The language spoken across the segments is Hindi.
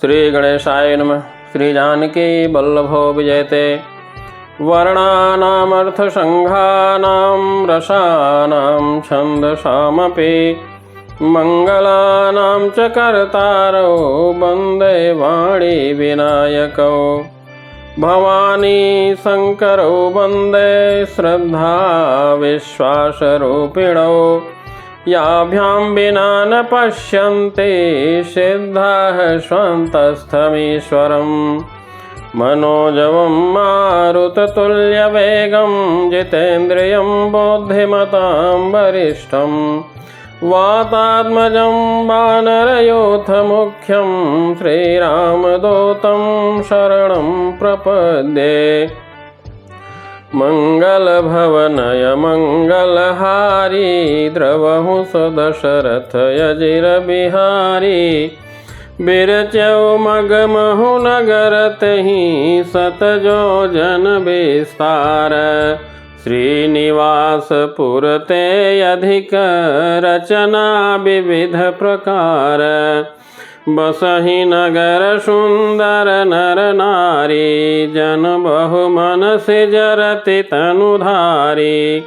श्री गणेशाय नमः। श्री जानकी वल्लभो विजयते। वर्णानामर्थसंघानां रसानां छन्दसामपि मङ्गलानां च कर्तारौ वन्दे वाणी विनायकौ। भवानी शङ्करौ वन्दे श्रद्धा विश्वासरूपिणौ। याभ्यां विना न पश्यन्ति सिद्धाः स्वन्तस्थमीश्वरम्। मनोजवं मारुततुल्यवेगं जितेन्द्रियं बुद्धिमतां वरिष्ठं। वातात्मजं वानरयूथमुख्यं श्रीरामदूतं शरणं प्रपद्ये। मंगलभवनय मंगलहारी द्रवहुस दशरथयजिरबिहारी। बिरच्यौ मगमहु नगरतहि सतजो जन विस्तार। श्रीनिवासपुरते अधिक रचना विविध प्रकार। बसहि नगर सुंदर नर नारी जन बहु मन से जरति तनुधारी।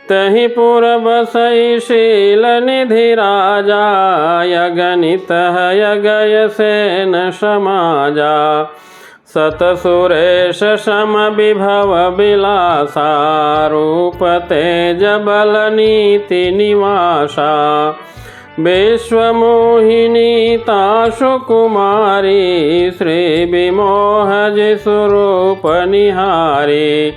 तहि पुर बसई शील निधि राजा यगनित यगय सेन समाजा। सत सुरेश सम विभव विलासा रूप तेज बल नीति निवासा। विश्वमोहिनी ताशु कुमारी श्री विमोहज स्वरूप निहारी।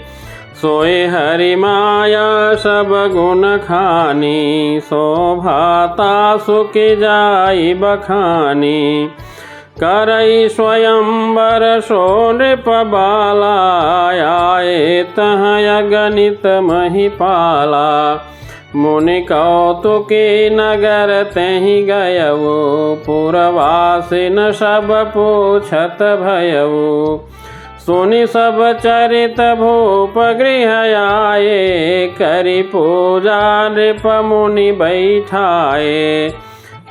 सोई हरि माया सब गुण खानी शोभाता सुखी जाई बखानी। करई स्वयंवर सो नृप बाला आए तह अगणित महिपाला। मुनि कौतुकी नगर तहि गयऊ पुरवासिन सब पूछत भयऊ। सुनि सब चरित भूप गृह आए करि पूजा नृप मुनि बैठाए।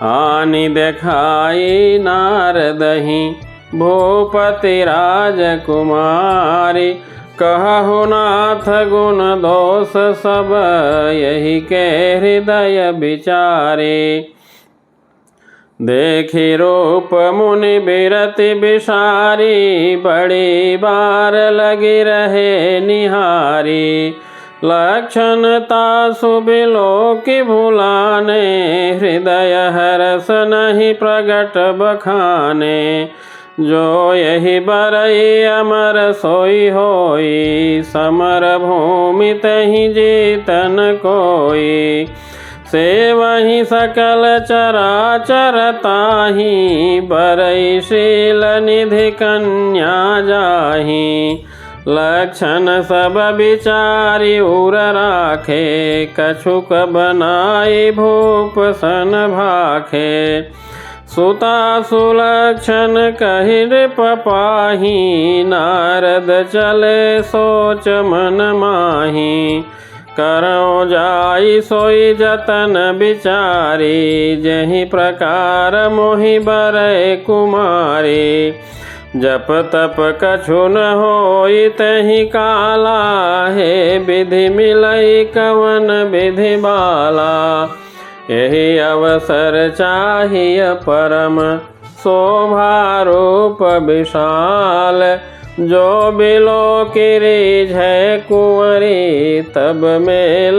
आनि देखाई नारदहि भूपति राजकुमारी। कहु नाथ गुण दोष सब यही के हृदय विचारे। देखि रूप मुनि बिरति बिसारी बड़ी बार लगी रहे निहारी। लक्षण तासु बिलोकि भुलाने हृदय हरस नहीं प्रगट बखाने। जो यही बरई अमर सोई होई समर भूमि तहि जीतन कोई। से वही सकल चराचर ताहि बरई शील निधि कन्या जाहि। लक्षण सब विचारि उर राखे कछुक बनाई भूप सन भाखे। सुता सुलक्षण कहि नृप पाहि नारद चले सोच मन माहि। करौ जाई सोई जतन बिचारी जहि प्रकार मोहि बरै कुमारी। जप तप कछु न होई तहि काला हे विधि मिलई कवन विधि बाला। यही अवसर चाहिए परम शोभा रूप विशाल। जो बिलो किरीज है कुंवरी तब मेल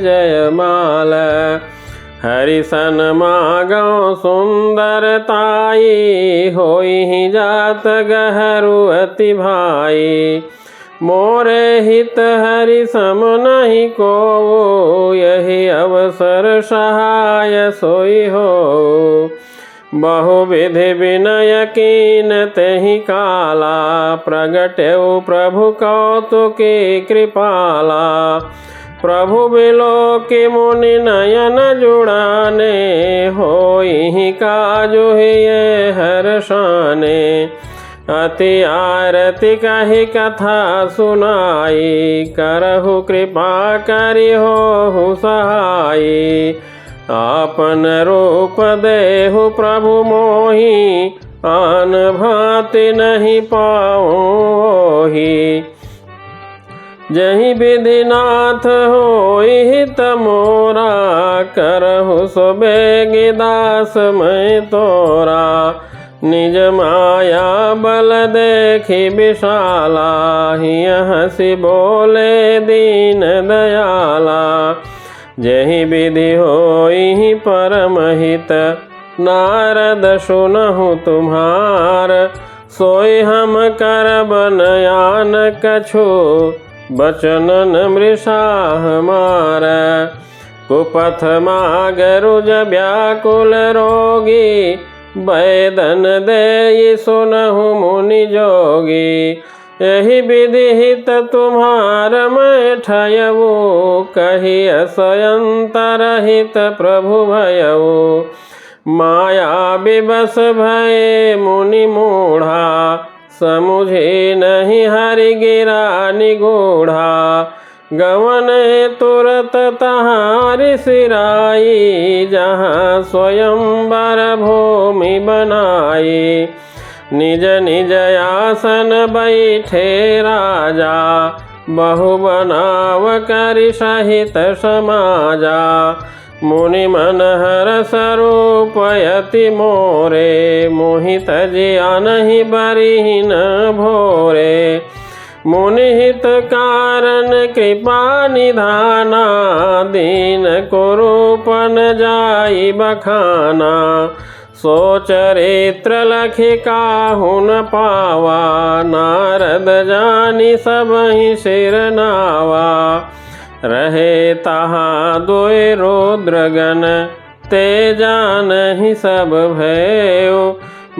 जयमाल। हरिसन मागौ सुंदरताई होई ही जात गहरू अति भाई। मोरे हित हरि सम नहीं को यही अवसर सहाय सोई हो। बहुविधि विनय कीन तेहि काला प्रगट्यौ प्रभु कौतुकी कृपाला। प्रभु बिलोकि मुनि नयन जुड़ाने होई काजु ये हर्षाने। अति आरती कही कथा सुनाई करहु कृपा करि होहु सहाई। आपन रूप देहु प्रभु मोहि आन भांति नहीं पाओ ही। जहि विधिनाथ होई हित मोरा, करहु सो बेगी दास मैं तोरा। निज माया बल देखी विशाला, हिय हंसी बोले दीन दयाला। जहि विधि होई परम हित, नारद सुनहु तुम्हार। सोई हम करब नयान कछु, बचन न मृषा हमार। कुपथ मागरुज व्याकुल रोगी, वैदन दे सुनहु मुनि जोगी। यही विधि हित तुम्हार मैं ठयऊ, कहिय स्वयंतर हित प्रभु भयऊ। माया विवश भये मुनि मूढ़ा, समुझे नहीं हरि गिरा निगूढ़ा। गवन तुरत तहारी सिराई, जहाँ स्वयंवर भूमि बनाई। निज निज आसन बैठे राजा, बहु बनाव करि सहित समाजा। मुनि मन हरष रूप यति मोरे, मोहित जिया नहीं बरिहि न भोरे। मुनि हित कारण कृपा निधाना, दीन को रूपन जाई बखाना। सो चरित्र लखि काहू न पावा, नारद जानी सबहि सिर नावा। रहे तहाँ दोय रुद्रगण, ते जानहि सब भयो।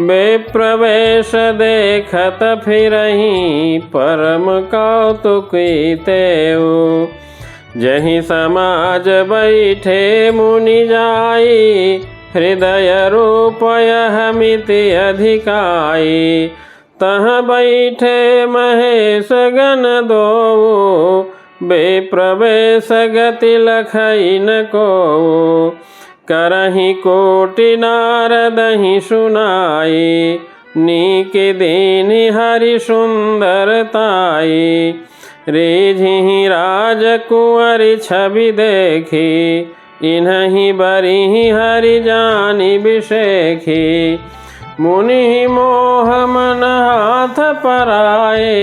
बेप्रवेश देखत फिरहि, परम कौतुकी तेऊ। जहि समाज बैठे मुनि जाई, हृदय रूप यह मिति अधिकाई। तह बैठे महेश गण दोऊ, बेप्रवेश गति लखई न कोऊ। करहि कोटि नारदहि सुनाई, नीके दीनि हरि सुंदरताई। रीझिहि राजकुंवरि छवि देखी, इन्हि बरिहि हरि जानि बिसेखी। मुनि मोह मन हाथ पराए,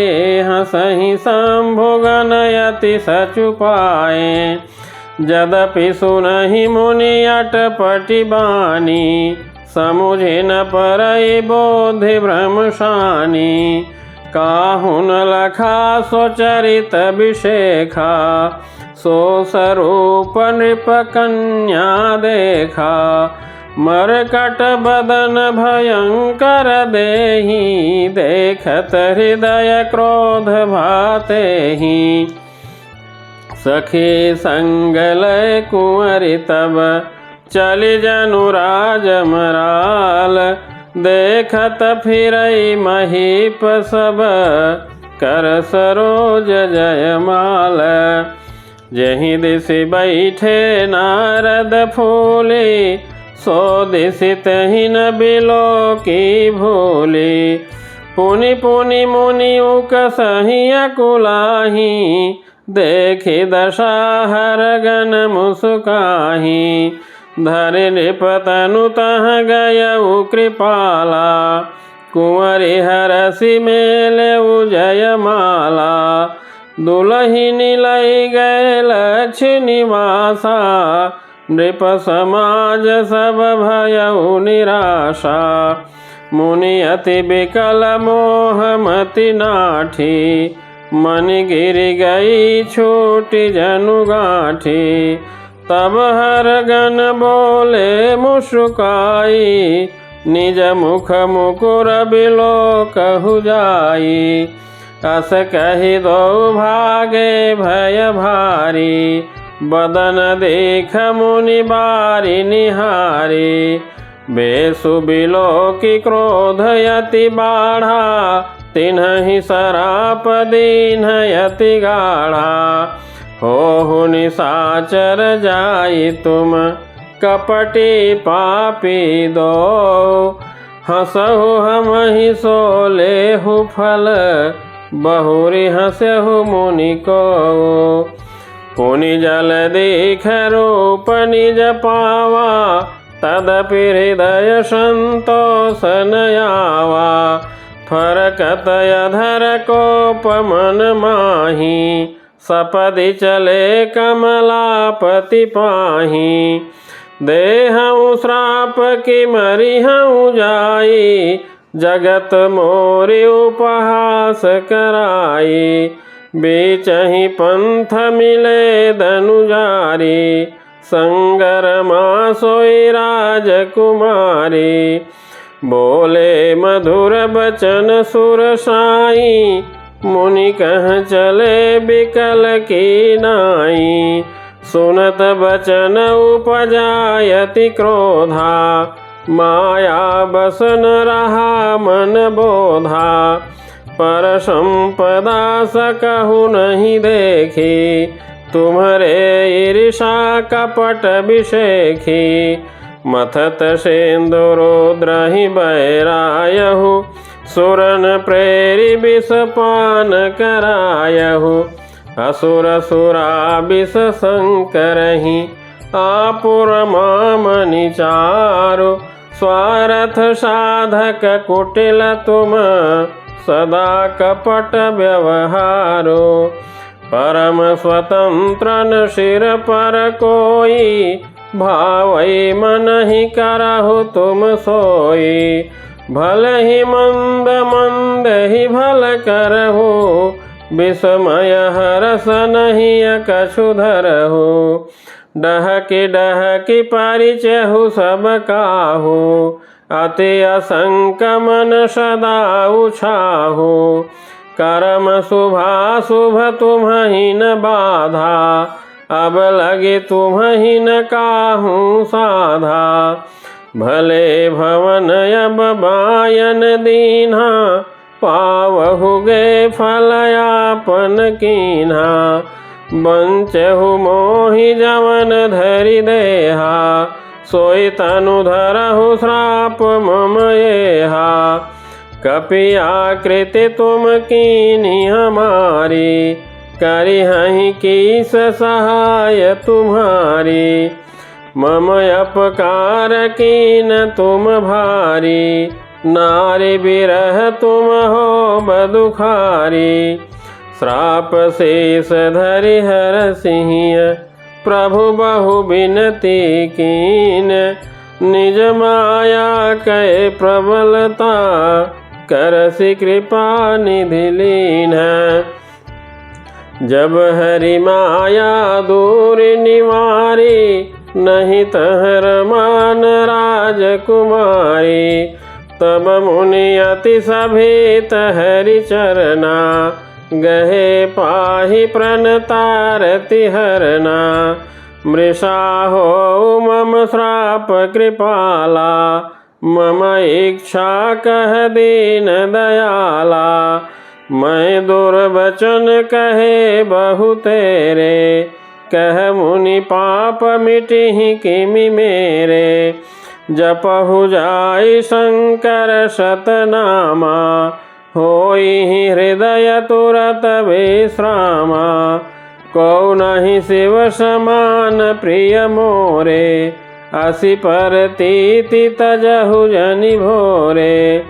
हंसहि शंभु गण यति सचुपाए। यद्यपि सुनहि मुनि अटपटि बानी, समुझे न परई बोधि भ्रम शानी। काहू न लखा सो चरित विशेखा, सो स्वरूप नृप कन्या देखा। मरकट बदन भयंकर देहि, देखत हृदय क्रोध भातेहि। सखी संग लय कुंवरि तब, चलि जनु राजमराल। देखत फिरई महीप सब, कर सरोज जयमाल। जहि दिसि बैठे नारद फूले, सो दिसि तहि न बिलोकी भूले। पुनि पुनि मुनि उकसहि अकुलाहि, देखि दशा हर गण मुस्काहि। धरि नृप तनु तह गयउ कृपाला, कुंवरि हरसि मेलेउ जयमाला। दुलहिनी लय गए लक्ष्य निवासा, नृप समाज सब भयउ निराशा। मुनि अति बिकल मोह मति नाठी, मन गिर गई छूटि जनु गांठी। तब हर गण बोले मुस्काई, निज मुख मुकुर बिलोकहु जाई। अस कहि दो भागे भय भारी, बदन देख मुनि बारी निहारी। बेसु बिलोकी क्रोध यति बाढ़ा, तिन्हि सराप दीन यति गाढ़ा। हो निशाचर जाई तुम, कपटी पापी दो। हंसहु हम ही सोलेहु फल, बहुरी हंसहु मुनि को। पुनि जल दीख रूप निज पावा, तदपि हृदय संतोष न आवा। फरकत अधर कोप मन माही, सपदि चले कमलापति पाही। देहउ श्राप की मरिहउ जाई, जगत मोरि उपहास कराई। बीचहि पंथ मिले धनुजारी, संगरमा सोई राजकुमारी। बोले मधुर बचन सुर साई, मुनि कह चले बिकल की नाई। सुनत बचन उपजायति क्रोधा, माया बस न रहा मन बोधा। पर संपदा सकहु नहीं देखी, तुम्हारे ईर्षा कपट विषेखी। मथत सेंदुरोद्रहि बैरायहु, सुरन प्रेरि विष पान करायहु। असुर सुरा विष संकरहि, आपुर मामनि चारु। स्वार्थ साधक कुटिल तुम, सदा कपट व्यवहारो। परम स्वतंत्र न सिर पर कोई, भावई मन ही करहु तुम सोई। भल ही मंद मंद ही भल करहु, विस्मय हरस नहीं कछु धरहु। डहकी परिचहु सब काहू, अति असंक मन सदा उछाहु। कर्म शुभाशुभ तुम्हि न बाधा, अब लगे तुम्हि न काहू साधा। भले भवन अब बायन दीन्हा, पावहु गे फल आपन कीन्हा। बंचहु मोहि जवन धरि देहा, सोई तनु धरहु श्राप मम येहा। कपि आकृति तुम कीन्ही हमारी, करिहहि कीस सहाय तुम्हारी। मम अपकार कीन तुम भारी, नारी बिरह तुम हो बदुखारी। श्राप शेष धरि हरसिहिय, प्रभु बहु बिनती कीन। निज माया कै प्रबलता, करसि कृपा निधि लीन। जब हरि माया दूर निवारी, नहीं तहर मान राजकुमारी। तब मुनि अति सभीत हरि चरना, गहे पाहि प्रणतारति हरना। मृषा हो मम श्राप कृपाला, मम इच्छा कह दीन दयाला। मैं दुर्वचन कहे बहु तेरे, कह मुनि पाप मिटिहि किमि मेरे। जपहु जाई शंकर शतनामा, होई हृदय तुरत विश्रामा। को नहीं शिव समान प्रिय मोरे, असि परतीति तजहु जनि भोरे।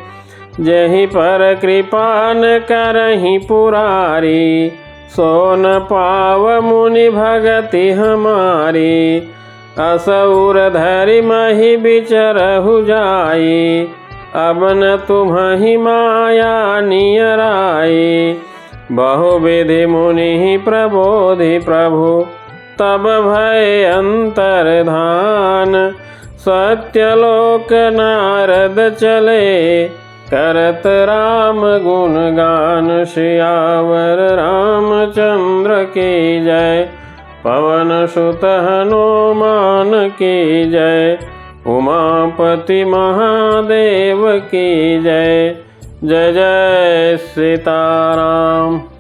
जहि पर कृपा न करहि पुरारी, सो न पाव मुनि भगति हमारी। असुर धरि महि बिचरहु जाई, अब न तुम्हि माया नियराई। बहुविधि मुनि प्रबोधि प्रभु, तब भय अंतर्धान। सत्यलोक नारद चले, करत राम गुण गान। सियावर रामचंद्र की जय, पवन सुत हनुमान की जय। उमापति महादेव की जय। जय जय सीताराम।